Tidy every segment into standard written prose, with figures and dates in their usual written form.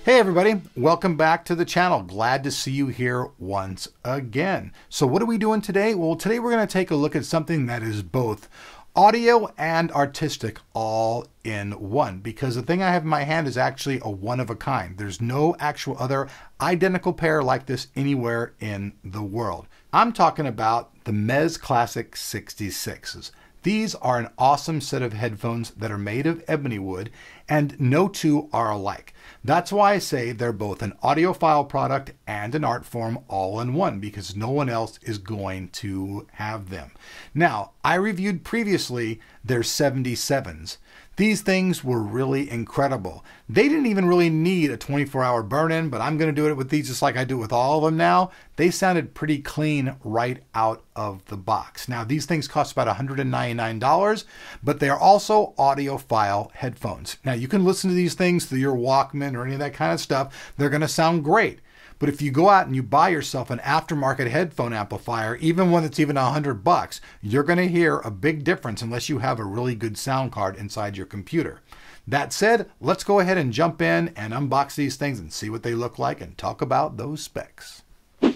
Hey everybody, welcome back to the channel. Glad to see you here once again. So what are we doing today? Well, today we're going to take a look at something that is both audio and artistic all in one, because the thing I have in my hand is actually a one of a kind. There's no actual other identical pair like this anywhere in the world. I'm talking about the Meze Classic 66s. These are an awesome set of headphones that are made of ebony wood, and no two are alike. That's why I say they're both an audiophile product and an art form all in one, because no one else is going to have them. Now, I reviewed previously their 77s. These things were really incredible. They didn't even really need a 24-hour burn-in, but I'm going to do it with these just like I do with all of them now. They sounded pretty clean right out of the box. Now, these things cost about $199, but they are also audiophile headphones. Now, you can listen to these things through your Walkman or any of that kind of stuff. They're going to sound great. But if you go out and you buy yourself an aftermarket headphone amplifier, even one that's even $100, you're going to hear a big difference unless you have a really good sound card inside your computer. That said, let's go ahead and jump in and unbox these things and see what they look like and talk about those specs.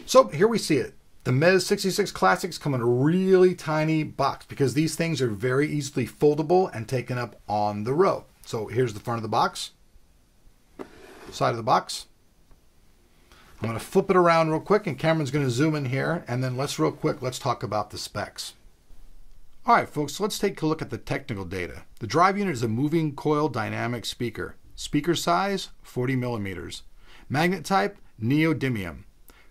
So here we see it. The Meze 66 Classics come in a really tiny box because these things are very easily foldable and taken up on the road. So here's the front of the box, side of the box. I'm going to flip it around real quick, and Cameron's going to zoom in here, and then let's talk about the specs. All right, folks, so let's take a look at the technical data. The drive unit is a moving coil dynamic speaker. Speaker size, 40 millimeters. Magnet type, neodymium.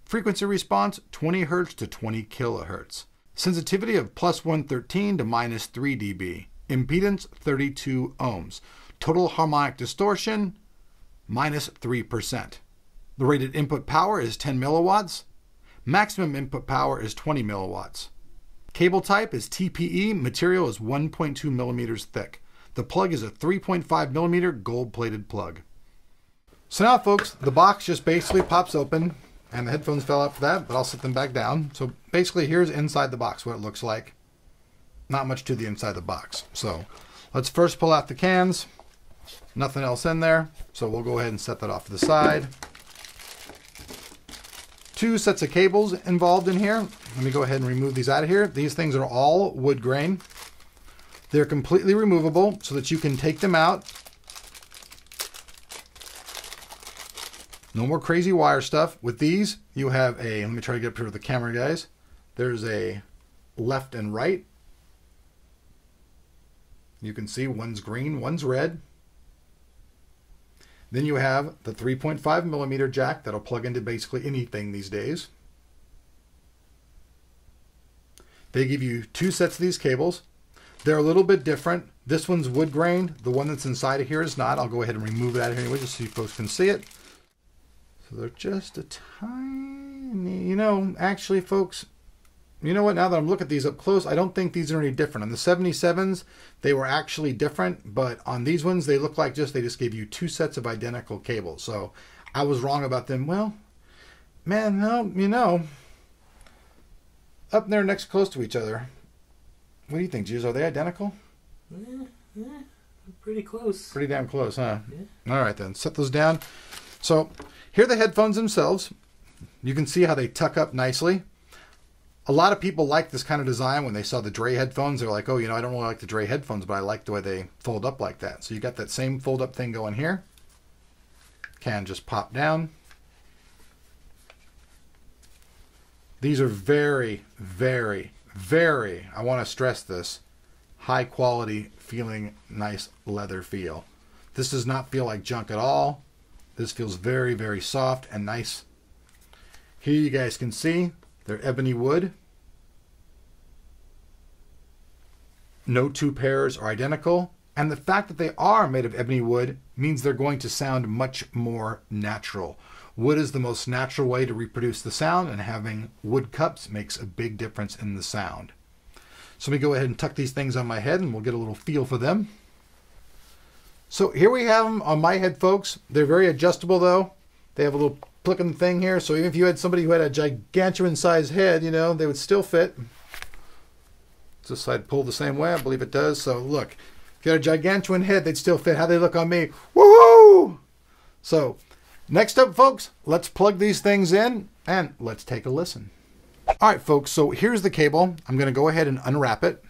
Frequency response, 20 Hz to 20 kilohertz. Sensitivity of +113 to -3 dB. Impedance, 32 ohms. Total harmonic distortion, -3%. The rated input power is 10 milliwatts. Maximum input power is 20 milliwatts. Cable type is TPE. Material is 1.2 millimeters thick. The plug is a 3.5 millimeter gold-plated plug. So now, folks, the box just basically pops open, and the headphones fell out for that, but I'll set them back down. So basically, here's inside the box what it looks like. Not much to the inside of the box. So let's first pull out the cans. Nothing else in there. So we'll go ahead and set that off to the side. Two sets of cables involved in here. Let me go ahead and remove these out of here. These things are all wood grain. They're completely removable so that you can take them out. No more crazy wire stuff. With these, you have a, let me try to get up here with the camera, guys. There's a left and right. You can see one's green, one's red. Then you have the 3.5 millimeter jack that'll plug into basically anything these days. They give you two sets of these cables. They're a little bit different. This one's wood grain. The one that's inside of here is not. I'll go ahead and remove it out of here anyway just so you folks can see it. So they're just a tiny, actually, folks, you know what? Now that I'm looking at these up close, I don't think these are any different. On the 77s, they were actually different, but on these ones, they look like they just gave you two sets of identical cables. So I was wrong about them. Well, man, no, up there next close to each other. What do you think, Jews? Are they identical? Yeah, pretty close. Pretty damn close, huh? Yeah. All right, then. Set those down. So here are the headphones themselves. You can see how they tuck up nicely. A lot of people like this kind of design. When they saw the Dre headphones, they're like, oh, I don't really like the Dre headphones, but I like the way they fold up like that. So you got that same fold up thing going here. Can just pop down. These are very, very, very, I want to stress this, high quality feeling, nice leather feel. This does not feel like junk at all. This feels very, very soft and nice. Here you guys can see they're ebony wood. No two pairs are identical. And the fact that they are made of ebony wood means they're going to sound much more natural. Wood is the most natural way to reproduce the sound, and having wood cups makes a big difference in the sound. So let me go ahead and tuck these things on my head and we'll get a little feel for them. So here we have them on my head, folks. They're very adjustable though. They have a little clicking thing here, so even if you had somebody who had a gigantuan sized head, they would still fit. Does this side pull the same way? I believe it does. So look, if you had a gigantuan head, they'd still fit. How they look on me? Woohoo! So Next up, folks, let's plug these things in and let's take a listen. All right, folks, so here's the cable. I'm going to go ahead and unwrap it.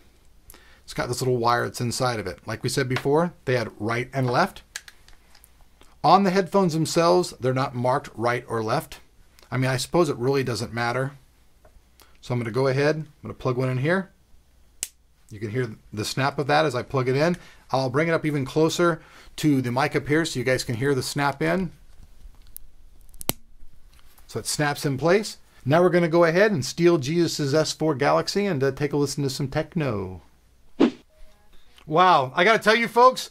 It's got this little wire that's inside of it. Like we said before, they had right and left. On the headphones themselves, they're not marked right or left. I mean, I suppose it really doesn't matter. So I'm going to go ahead. I'm going to plug one in here. You can hear the snap of that as I plug it in. I'll bring it up even closer to the mic up here so you guys can hear the snap in. So it snaps in place. Now we're going to go ahead and steal Jesus' S4 Galaxy and take a listen to some techno. Wow, I got to tell you folks,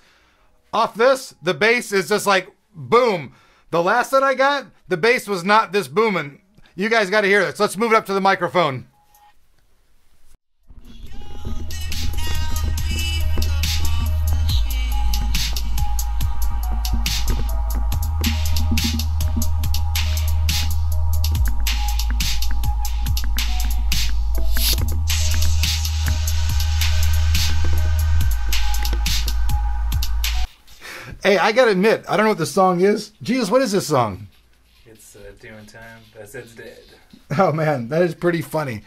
off this, the bass is just like boom. The last that I got, the bass was not this booming. You guys got to hear this. Let's move it up to the microphone. Hey, I gotta admit, I don't know what this song is. Jesus, what is this song? It's Doing Time. That said's dead. Oh man, that is pretty funny.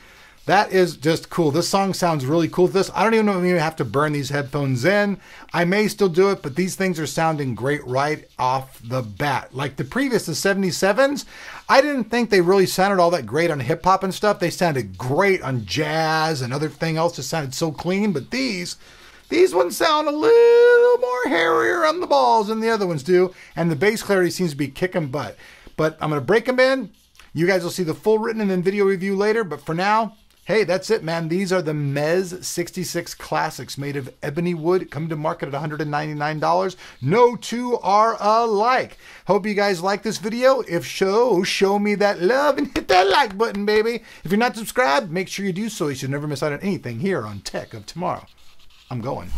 That is just cool. This song sounds really cool. This, I don't even know if you have to burn these headphones in. I may still do it, but these things are sounding great right off the bat. Like the previous, the 77s, I didn't think they really sounded all that great on hip hop and stuff. They sounded great on jazz and other thing else. Just sounded so clean, but these ones sound a little more hairier on the balls than the other ones do. And the bass clarity seems to be kicking butt. But I'm going to break them in. You guys will see the full written and then video review later. But for now, hey, that's it, man. These are the Meze 66 Classics made of ebony wood. Coming to market at $199. No two are alike. Hope you guys like this video. If so, show me that love and hit that like button, baby. If you're not subscribed, make sure you do so. You should never miss out on anything here on Tech of Tomorrow. I'm going.